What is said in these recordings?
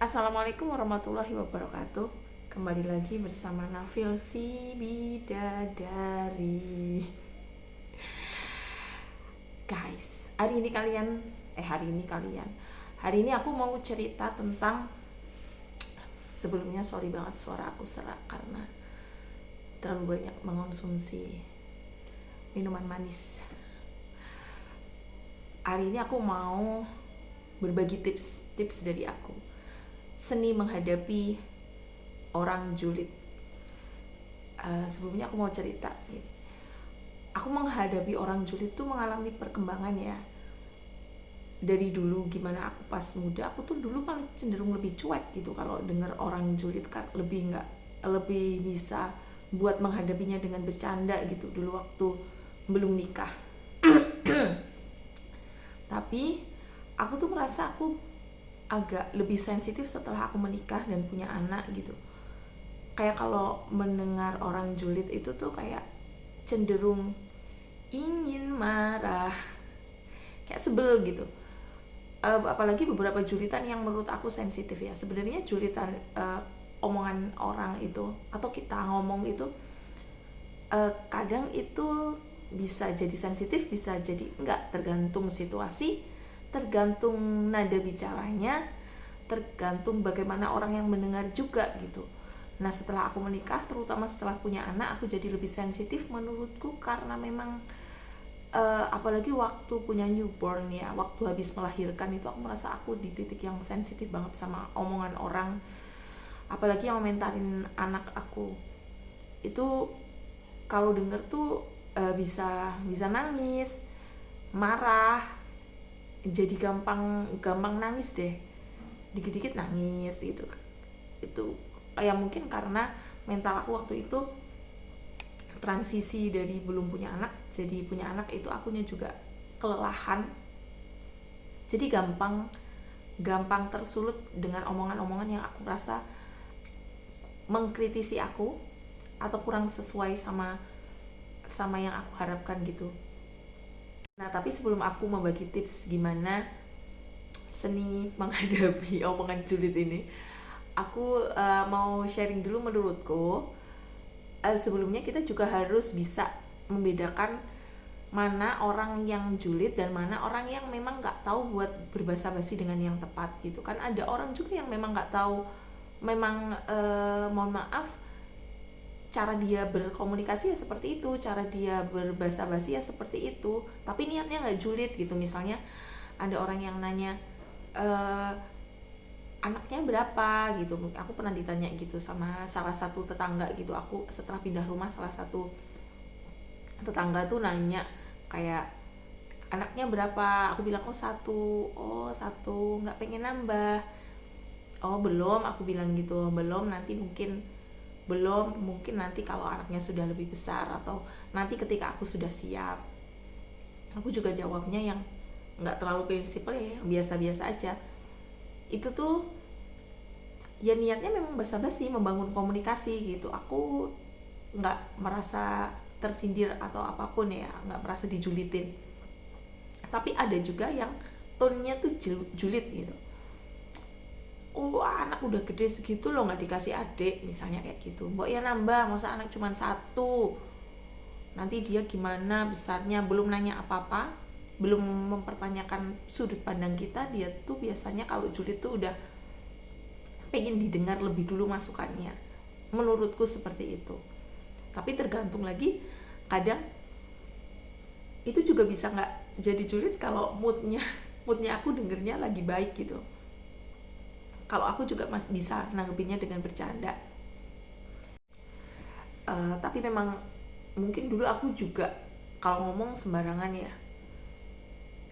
Assalamualaikum warahmatullahi wabarakatuh. Kembali lagi bersama Nafil si Bidadari. Guys, hari ini aku mau cerita tentang, sebelumnya sorry banget suara aku serak karena terlalu banyak mengonsumsi minuman manis. Hari ini aku mau berbagi tips dari aku, seni menghadapi orang julid. Sebelumnya aku mau cerita, aku menghadapi orang julid tuh mengalami perkembangan ya. Dari dulu gimana aku pas muda, aku tuh dulu paling cenderung lebih cuek gitu kalau dengar orang julid, lebih bisa buat menghadapinya dengan bercanda gitu dulu waktu belum nikah. Tapi aku tuh merasa aku agak lebih sensitif setelah aku menikah dan punya anak gitu. Kayak kalau mendengar orang julid itu tuh kayak cenderung ingin marah, kayak sebel gitu. Apalagi beberapa julitan yang menurut aku sensitif ya. Sebenarnya julitan, omongan orang itu atau kita ngomong itu, kadang itu bisa jadi sensitif, bisa jadi enggak, tergantung situasi, tergantung nada bicaranya, tergantung bagaimana orang yang mendengar juga gitu. Nah setelah aku menikah, terutama setelah punya anak, aku jadi lebih sensitif menurutku karena memang, apalagi waktu punya newborn ya, waktu habis melahirkan itu aku merasa aku di titik yang sensitif banget sama omongan orang, apalagi yang komentarin anak aku itu. Kalau denger tuh, bisa nangis, marah, jadi gampang nangis deh, dikit-dikit nangis gitu. Itu ya mungkin karena mental aku waktu itu transisi dari belum punya anak jadi punya anak, itu akunya juga kelelahan, jadi gampang tersulut dengan omongan-omongan yang aku rasa mengkritisi aku atau kurang sesuai sama yang aku harapkan gitu. Nah tapi sebelum aku membagi tips gimana seni menghadapi omongan julid ini, aku mau sharing dulu menurutku. Sebelumnya kita juga harus bisa membedakan mana orang yang julid dan mana orang yang memang nggak tahu buat berbahasa basi dengan yang tepat gitu kan. Ada orang juga yang memang nggak tahu, memang, mohon maaf, cara dia berkomunikasi ya seperti itu, cara dia berbahasa basi ya seperti itu, tapi niatnya nggak julid gitu. Misalnya ada orang yang nanya, eh, anaknya berapa gitu. Aku pernah ditanya gitu sama salah satu tetangga gitu. Aku setelah pindah rumah, salah satu tetangga tuh nanya kayak, anaknya berapa, aku bilang oh satu, nggak pengen nambah. Oh belum, aku bilang gitu, belum mungkin nanti kalau anaknya sudah lebih besar atau nanti ketika aku sudah siap. Aku juga jawabnya yang nggak terlalu prinsipal ya, yang biasa-biasa aja. Itu tuh ya niatnya memang basa-basi, membangun komunikasi gitu. Aku nggak merasa tersindir atau apapun ya, nggak merasa dijulitin. Tapi ada juga yang tonnya tuh julid gitu. Oh anak udah gede segitu loh nggak dikasih adik, misalnya kayak gitu. Mbok ya nambah, masa anak cuma satu, nanti dia gimana besarnya, belum nanya apa-apa, belum mempertanyakan sudut pandang kita. Dia tuh biasanya kalau julid tuh udah pengen didengar lebih dulu masukannya, menurutku seperti itu. Tapi tergantung lagi, kadang itu juga bisa nggak jadi julid kalau moodnya aku dengernya lagi baik gitu. Kalau aku juga masih bisa nanggepinnya dengan bercanda. Tapi memang mungkin dulu aku juga kalau ngomong sembarangan ya,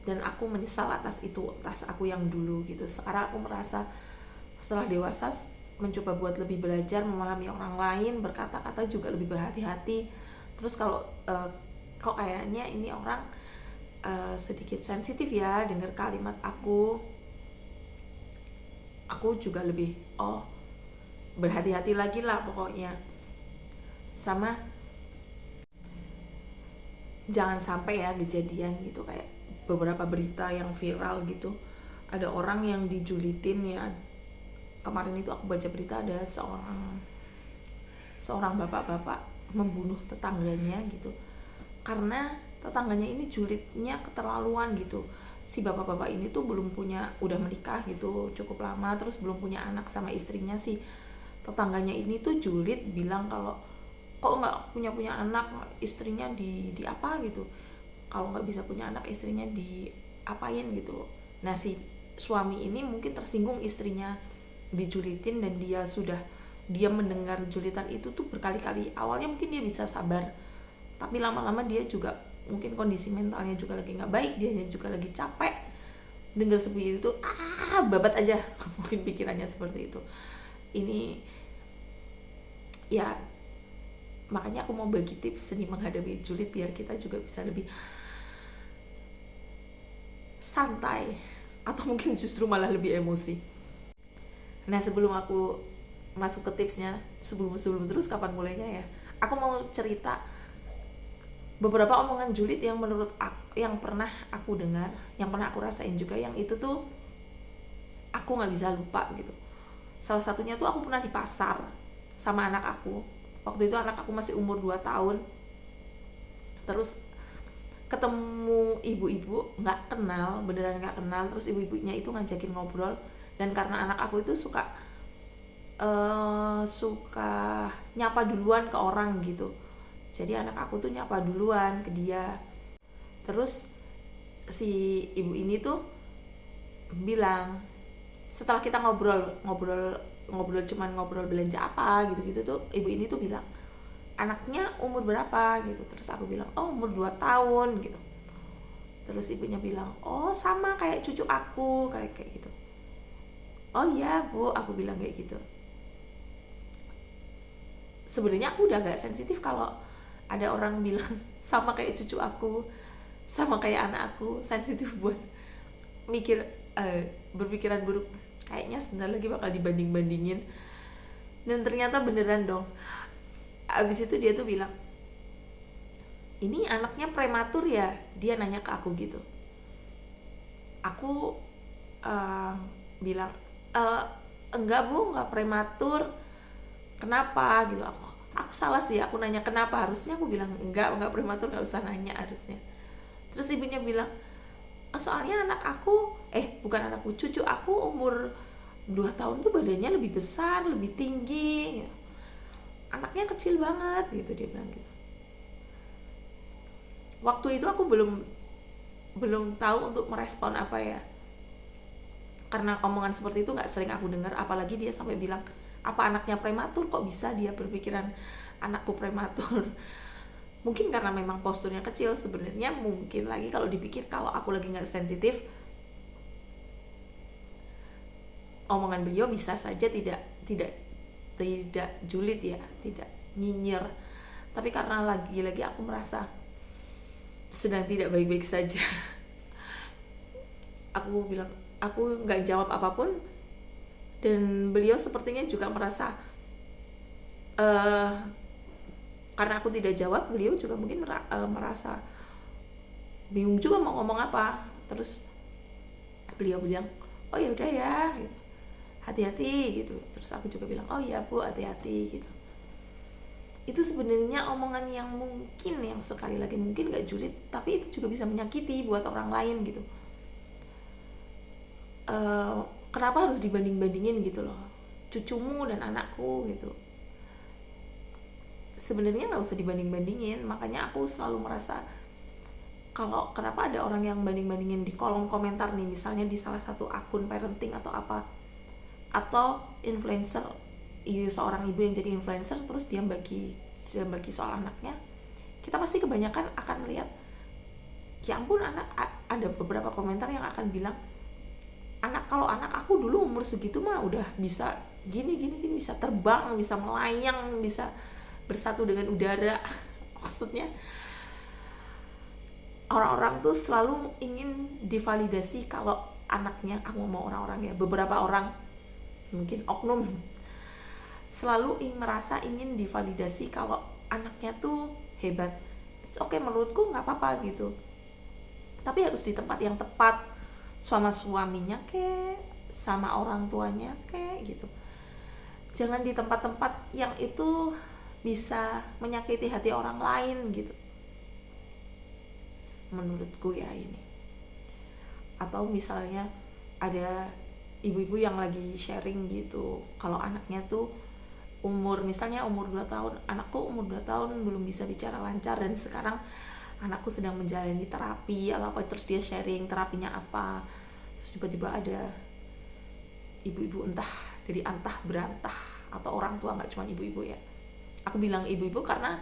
dan aku menyesal atas itu, atas aku yang dulu gitu. Sekarang aku merasa setelah dewasa mencoba buat lebih belajar memahami orang lain, berkata-kata juga lebih berhati-hati. Terus kalau, kok kayaknya ini orang, sedikit sensitif ya dengar kalimat aku juga lebih berhati-hati lagi lah pokoknya. Sama jangan sampai ya kejadian gitu kayak beberapa berita yang viral gitu, ada orang yang dijulitin ya kemarin itu aku baca berita ada seorang bapak-bapak membunuh tetangganya gitu, karena tetangganya ini julidnya keterlaluan gitu. Si bapak-bapak ini tuh udah menikah gitu cukup lama, terus belum punya anak sama istrinya. Si tetangganya ini tuh julid, bilang kalau kok nggak punya anak, istrinya di apa gitu, kalau nggak bisa punya anak istrinya diapain gitu. Nah si suami ini mungkin tersinggung istrinya dijulitin, dan dia mendengar julitan itu tuh berkali-kali. Awalnya mungkin dia bisa sabar, tapi lama-lama dia juga mungkin kondisi mentalnya juga lagi nggak baik, dia juga lagi capek dengar seperti itu, babat aja mungkin pikirannya seperti itu. Ini ya makanya aku mau bagi tips seni menghadapi julid biar kita juga bisa lebih santai, atau mungkin justru malah lebih emosi. Nah sebelum aku masuk ke tipsnya, sebelum terus kapan mulainya ya, aku mau cerita beberapa omongan julid yang menurut aku, yang pernah aku dengar, yang pernah aku rasain juga, yang itu tuh aku nggak bisa lupa gitu. Salah satunya tuh aku pernah di pasar sama anak aku. Waktu itu anak aku masih umur 2 tahun. Terus ketemu ibu-ibu nggak kenal, beneran nggak kenal. Terus ibu-ibunya itu ngajakin ngobrol, dan karena anak aku itu suka nyapa duluan ke orang gitu, jadi anak aku tuh nyapa duluan ke dia. Terus si ibu ini tuh bilang, setelah kita ngobrol cuman ngobrol belanja apa gitu tuh, ibu ini tuh bilang, anaknya umur berapa gitu. Terus aku bilang, oh umur 2 tahun gitu. Terus ibunya bilang, oh sama kayak cucu aku, kayak gitu. Oh iya bu, aku bilang kayak gitu. Sebenarnya aku udah gak sensitif kalau ada orang bilang sama kayak cucu aku, sama kayak anak aku. Sensitif buat berpikiran buruk, kayaknya sebentar lagi bakal dibanding-bandingin. Dan ternyata beneran dong. Abis itu dia tuh bilang, ini anaknya prematur ya? Dia nanya ke aku gitu. Aku bilang, enggak bu, enggak prematur. Kenapa gitu? Aku salah sih, aku nanya kenapa, harusnya aku bilang enggak prematur, enggak usah nanya harusnya. Terus ibunya bilang, soalnya anak aku bukan anakku, cucu aku umur 2 tahun tuh badannya lebih besar, lebih tinggi, anaknya kecil banget gitu, dia bilang gitu. Waktu itu aku belum tahu untuk merespon apa ya, karena omongan seperti itu nggak sering aku dengar. Apalagi dia sampai bilang, apa anaknya prematur, kok bisa dia berpikiran anakku prematur. Mungkin karena memang posturnya kecil. Sebenarnya mungkin lagi kalau dipikir, kalau aku lagi nggak sensitif, omongan beliau bisa saja tidak julid ya, tidak nyinyir. Tapi karena lagi-lagi aku merasa sedang tidak baik-baik saja, aku bilang, aku nggak jawab apapun. Dan beliau sepertinya juga merasa karena aku tidak jawab, beliau juga mungkin merasa bingung juga mau ngomong apa. Terus beliau bilang, oh ya udah ya gitu, hati-hati gitu. Terus aku juga bilang, oh iya bu, hati-hati gitu. Itu sebenarnya omongan yang mungkin, yang sekali lagi mungkin gak julid, tapi itu juga bisa menyakiti buat orang lain gitu. Kenapa harus dibanding-bandingin gitu loh, cucumu dan anakku gitu. Sebenarnya nggak usah dibanding-bandingin. Makanya aku selalu merasa, kalau kenapa ada orang yang banding-bandingin di kolom komentar nih, misalnya di salah satu akun parenting atau apa, atau influencer, seorang ibu yang jadi influencer terus dia bagi soal anaknya, kita pasti kebanyakan akan lihat, ya ampun, ada beberapa komentar yang akan bilang, kalau anak aku dulu umur segitu mah udah bisa gini, bisa terbang, bisa melayang, bisa bersatu dengan udara. Maksudnya orang-orang tuh selalu ingin divalidasi kalau anaknya, aku ngomong orang-orang ya, beberapa orang, mungkin oknum, selalu merasa ingin divalidasi kalau anaknya tuh hebat. It's okay, menurutku nggak apa-apa gitu, tapi harus di tempat yang tepat, sama suaminya kek, sama orang tuanya kek gitu. jangan di tempat-tempat yang itu bisa menyakiti hati orang lain gitu, menurutku ya ini. Atau misalnya ada ibu-ibu yang lagi sharing gitu, kalau anaknya tuh misalnya umur 2 tahun, anakku umur 2 tahun belum bisa bicara lancar dan sekarang anakku sedang menjalani terapi atau apa, terus dia sharing terapinya apa, terus tiba-tiba ada ibu-ibu entah dari antah berantah atau orang tua, nggak cuma ibu-ibu ya, aku bilang ibu-ibu karena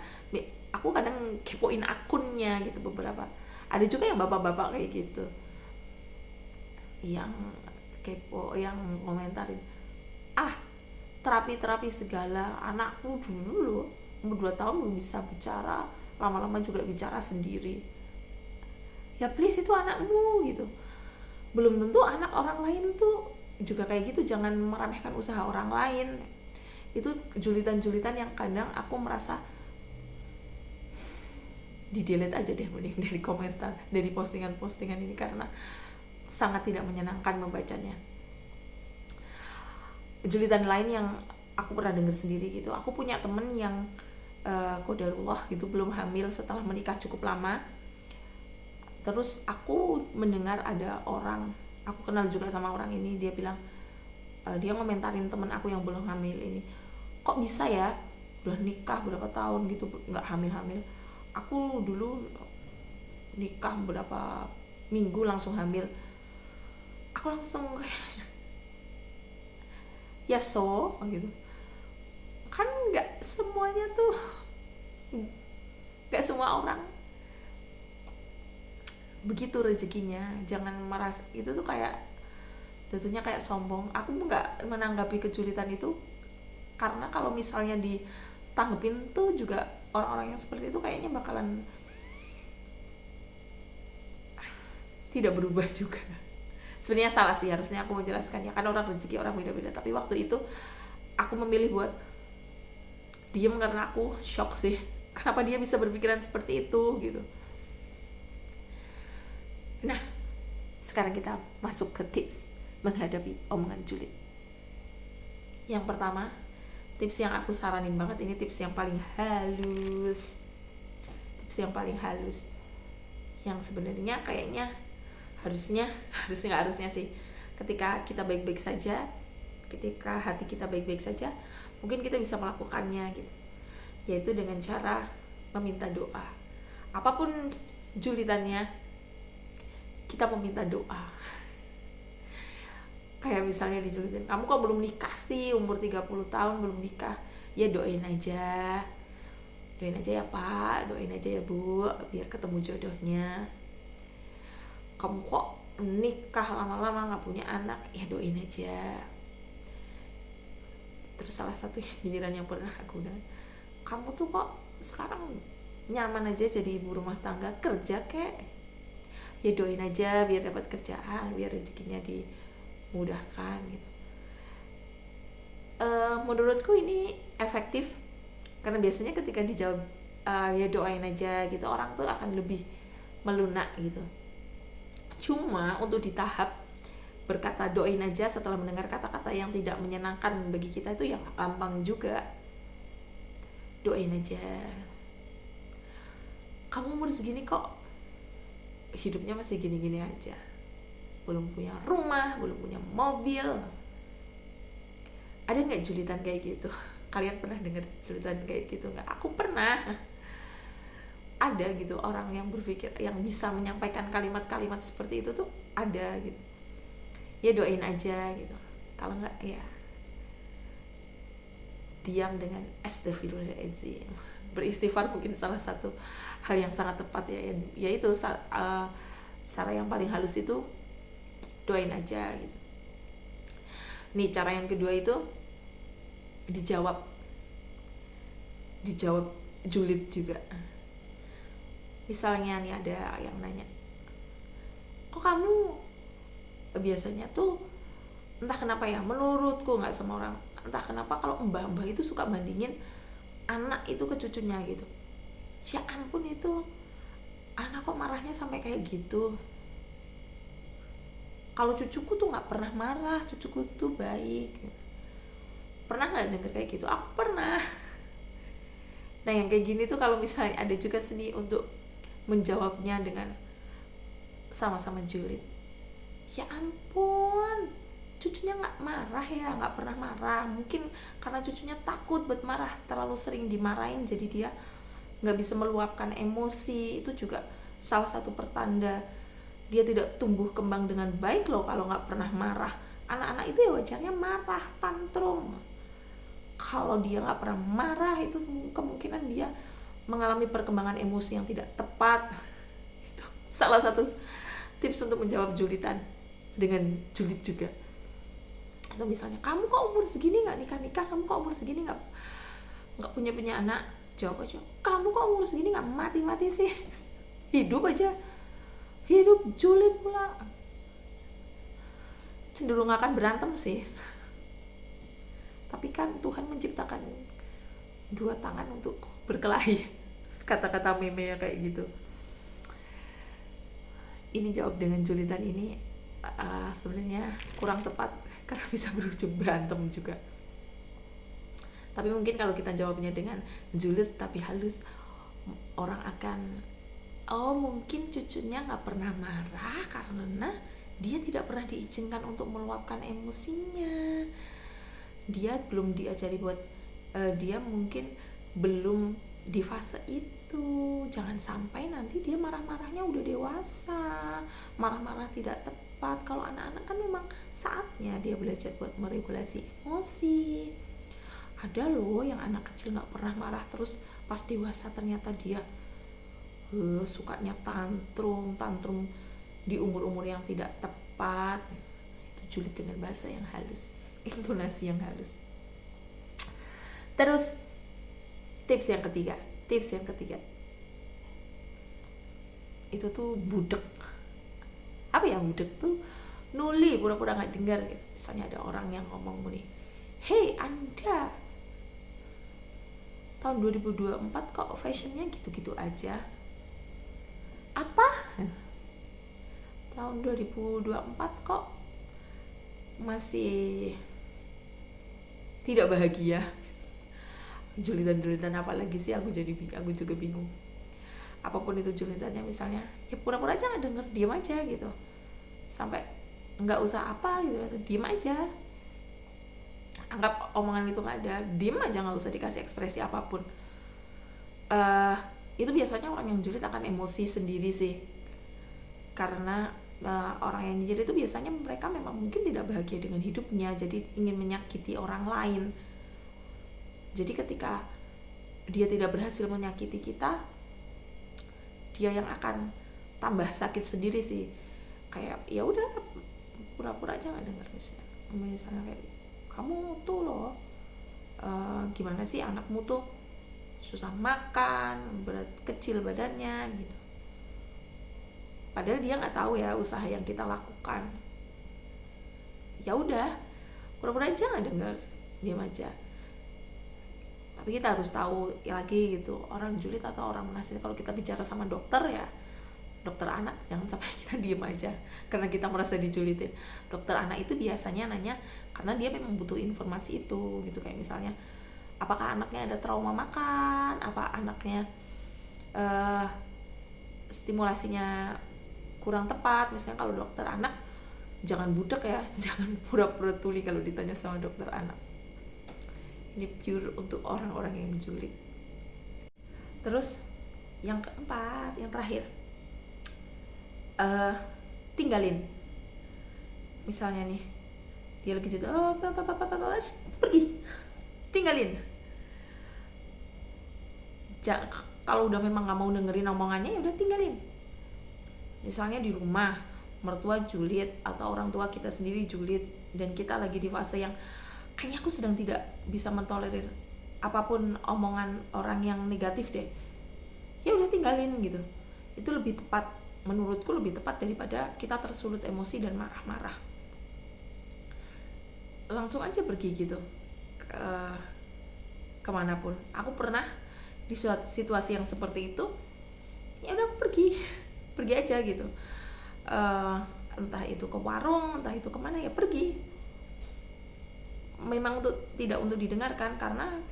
aku kadang kepoin akunnya gitu, beberapa ada juga yang bapak-bapak kayak gitu yang kepo, yang komentarin terapi segala, anakku dulu loh umur 2 tahun belum bisa bicara, lama-lama juga bicara sendiri. Ya please, itu anakmu gitu, belum tentu anak orang lain tuh juga kayak gitu. Jangan meremehkan usaha orang lain. Itu julitan-julitan yang kadang aku merasa di-delete aja deh mending dari komentar, dari postingan-postingan ini, karena sangat tidak menyenangkan membacanya. Julitan lain yang aku pernah dengar sendiri gitu, aku punya temen yang qadarullah gitu, belum hamil setelah menikah cukup lama. Terus aku mendengar ada orang, aku kenal juga sama orang ini, dia bilang dia ngomentarin temen aku yang belum hamil ini, kok bisa ya udah nikah berapa tahun gitu nggak hamil-hamil. Aku dulu nikah berapa minggu langsung hamil. Aku langsung ya gitu kan, nggak semuanya tuh, nggak semua orang begitu rezekinya. Jangan merasa itu tuh kayak jatuhnya kayak sombong. Aku nggak menanggapi kejulitan itu, karena kalau misalnya ditanggepin tuh juga orang-orang yang seperti itu kayaknya bakalan tidak berubah juga. Sebenarnya salah sih, harusnya aku menjelaskannya, karena orang rezeki orang beda-beda. Tapi waktu itu aku memilih buat diem karena aku shock sih, kenapa dia bisa berpikiran seperti itu gitu. Nah, sekarang kita masuk ke tips menghadapi omongan julid. Yang pertama, tips yang aku saranin banget, ini tips yang paling halus. Tips yang paling halus, yang sebenarnya kayaknya harusnya sih, ketika kita baik-baik saja, ketika hati kita baik-baik saja, mungkin kita bisa melakukannya gitu, yaitu dengan cara meminta doa. Apapun julitannya, kita meminta doa. Kayak misalnya dijulitin, kamu kok belum nikah sih, umur 30 tahun belum nikah, ya doain aja ya Pak, doain aja ya Bu, biar ketemu jodohnya. Kamu kok nikah lama-lama gak punya anak, ya doain aja. Terus salah satu giliran yang pernah aku bilang, kamu tuh kok sekarang nyaman aja jadi ibu rumah tangga, kerja kek, ya doain aja biar dapat kerjaan, biar rezekinya dimudahkan gitu. Menurutku ini efektif, karena biasanya ketika dijawab ya doain aja gitu, orang tuh akan lebih melunak gitu. Cuma untuk di tahap berkata doain aja setelah mendengar kata-kata yang tidak menyenangkan bagi kita, itu yang gampang juga. Doain aja, kamu umur segini kok hidupnya masih gini-gini aja, belum punya rumah, belum punya mobil. Ada nggak julitan kayak gitu? Kalian pernah dengar julitan kayak gitu nggak? Aku pernah. Ada gitu orang yang berpikir, yang bisa menyampaikan kalimat-kalimat seperti itu tuh ada gitu. Ya doain aja gitu, kalau nggak ya diam dengan astagfirullahaladzim. Beristighfar mungkin salah satu hal yang sangat tepat ya, yaitu cara yang paling halus itu doain aja gitu. Nih cara yang kedua itu dijawab julid juga. Misalnya nih ada yang nanya, kok kamu biasanya tuh entah kenapa ya, menurutku nggak semua orang, entah kenapa kalau mbah-mbah itu suka bandingin anak itu ke cucunya gitu. Ya ampun, itu anak kok marahnya sampai kayak gitu. Kalau cucuku tuh nggak pernah marah, cucuku tuh baik. Pernah nggak denger kayak gitu? Aku pernah. Nah yang kayak gini tuh kalau misalnya ada juga seni untuk menjawabnya dengan sama-sama julid. Ya ampun, cucunya nggak marah ya, nggak pernah marah. Mungkin karena cucunya takut buat marah, terlalu sering dimarahin, jadi dia nggak bisa meluapkan emosi. Itu juga salah satu pertanda dia tidak tumbuh kembang dengan baik loh kalau nggak pernah marah. Anak-anak itu ya wajarnya marah, tantrum. Kalau dia nggak pernah marah, itu kemungkinan dia mengalami perkembangan emosi yang tidak tepat. Itu salah satu tips untuk menjawab julitan dengan julid juga. Atau misalnya, kamu kok umur segini nggak nikah, kamu kok umur segini nggak punya anak, jawab aja, kamu kok umur segini nggak mati sih, hidup aja, hidup. Julid pula cenderung akan berantem sih. Tapi kan Tuhan menciptakan dua tangan untuk berkelahi. Kata-kata meme ya kayak gitu. Ini jawab dengan julitan ini sebenarnya kurang tepat karena bisa berujung berantem juga. Tapi mungkin kalau kita jawabnya dengan julid tapi halus, orang akan, oh mungkin cucunya nggak pernah marah karena dia tidak pernah diizinkan untuk meluapkan emosinya. Dia belum diajari buat dia mungkin belum di fase itu. Jangan sampai nanti dia marah-marahnya udah dewasa, marah-marah tidak tepat. Kalau anak-anak kan memang saatnya dia belajar buat meregulasi emosi. Ada loh yang anak kecil nggak pernah marah, terus pas dewasa ternyata dia sukanya tantrum di umur-umur yang tidak tepat. Itu julid dengan bahasa yang halus, intonasi yang halus. Terus tips yang ketiga itu tuh budek. Apa yang budek tuh? Nuli pura-pura nggak dengar gitu. Misalnya ada orang yang ngomong gini, hei Anda, tahun 2024 kok fashionnya gitu-gitu aja. Apa? Tahun 2024 kok masih tidak bahagia. Julitan apa lagi sih, aku juga bingung. Apapun itu julitannya, misalnya ya pura-pura aja nggak denger, diam aja gitu, sampai nggak usah apa gitu, diam aja, anggap omongan itu nggak ada, diam aja, nggak usah dikasih ekspresi apapun. Itu biasanya orang yang julid akan emosi sendiri sih, karena orang yang julid itu biasanya mereka memang mungkin tidak bahagia dengan hidupnya, jadi ingin menyakiti orang lain. Jadi ketika dia tidak berhasil menyakiti kita, dia yang akan tambah sakit sendiri sih. Kayak ya udah pura-pura aja nggak dengar. Misalnya kayak, kamu tuh loh gimana sih, anakmu tuh susah makan, berat kecil badannya gitu. Padahal dia nggak tahu ya usaha yang kita lakukan. Ya udah pura-pura aja nggak dengar, diam aja. Tapi kita harus tahu ya lagi gitu, orang julid atau orang munafik, kalau kita bicara sama dokter ya, dokter anak, jangan sampai kita diem aja karena kita merasa dijulitin. Dokter anak itu biasanya nanya karena dia memang butuh informasi itu gitu, kayak misalnya apakah anaknya ada trauma makan, apa anaknya stimulasinya kurang tepat. Misalnya kalau dokter anak jangan budek ya, jangan pura-pura tuli kalau ditanya sama dokter anak. Ini pure untuk orang-orang yang julid. Terus yang keempat, yang terakhir, tinggalin. Misalnya nih, dia lagi gitu, pergi, tinggalin. Kalau udah memang nggak mau dengerin omongannya, ya udah tinggalin. Misalnya di rumah, mertua julid atau orang tua kita sendiri julid, dan kita lagi di fase yang kayaknya aku sedang tidak bisa mentolerir apapun omongan orang yang negatif deh, ya udah tinggalin gitu. Itu lebih tepat, menurutku lebih tepat daripada kita tersulut emosi dan marah-marah. Langsung aja pergi gitu, kemanapun. Aku pernah di situasi yang seperti itu, ya udah aku pergi aja gitu. Entah itu ke warung, entah itu kemana, ya pergi. memang tidak untuk didengarkan, karena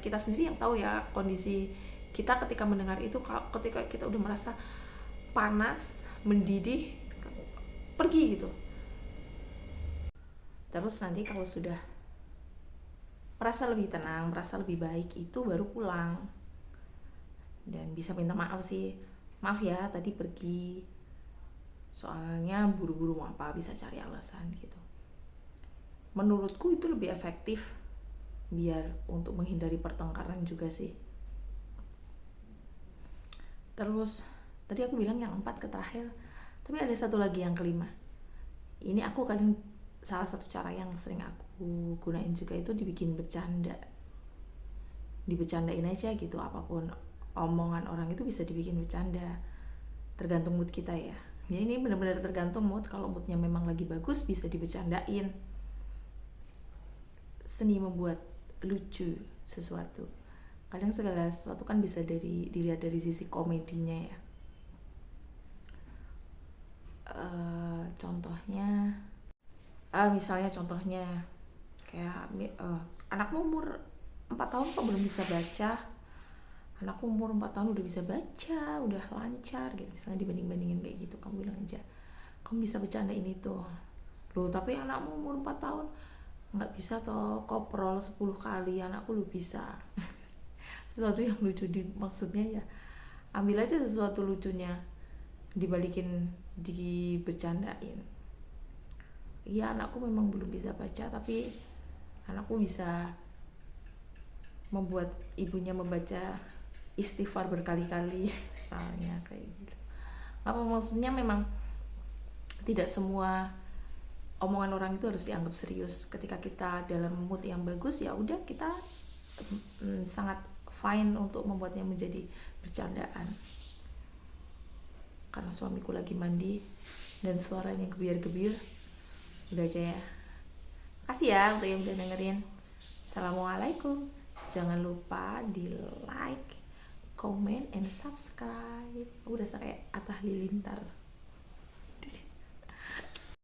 kita sendiri yang tahu ya kondisi kita ketika mendengar itu. Ketika kita udah merasa panas, mendidih, pergi gitu. Terus nanti kalau sudah merasa lebih tenang, merasa lebih baik, itu baru pulang. Dan bisa minta maaf sih, maaf ya tadi pergi, soalnya buru-buru mau apa, bisa cari alasan gitu. Menurutku itu lebih efektif, biar untuk menghindari pertengkaran juga sih. Terus tadi aku bilang yang 4 ke terakhir, tapi ada satu lagi yang kelima. Ini aku kadang salah satu cara yang sering aku gunain juga, itu dibikin bercanda. Dibecandain aja gitu, apapun omongan orang itu bisa dibikin bercanda. Tergantung mood kita ya. Ya ini benar-benar tergantung mood. Kalau moodnya memang lagi bagus, bisa dibecandain. Seni membuat lucu sesuatu. Kadang segala sesuatu kan bisa dilihat dari sisi komedinya ya. Misalnya contohnya kayak anakmu umur 4 tahun kok belum bisa baca, anakku umur 4 tahun udah bisa baca, udah lancar gitu, misalnya dibanding-bandingin kayak gitu. Kamu bilang aja, kamu bisa bercanda ini tuh loh, tapi anakmu umur 4 tahun nggak bisa toh koprol 10 kali, anakku lu bisa. Sesuatu yang lucu maksudnya ya, ambil aja sesuatu lucunya, dibalikin, dibercandain. Iya, anakku memang belum bisa baca, tapi anakku bisa membuat ibunya membaca istighfar berkali-kali, misalnya kayak gitu. Apa maksudnya, memang tidak semua omongan orang itu harus dianggap serius. Ketika kita dalam mood yang bagus, ya udah, kita sangat fine untuk membuatnya menjadi bercandaan. Karena suamiku lagi mandi dan suaranya gebiar-gebir, udah aja ya. Kasih ya untuk yang udah dengerin. Assalamualaikum. Jangan lupa di like, comment, and subscribe. Udah kayak Atta Halilintar.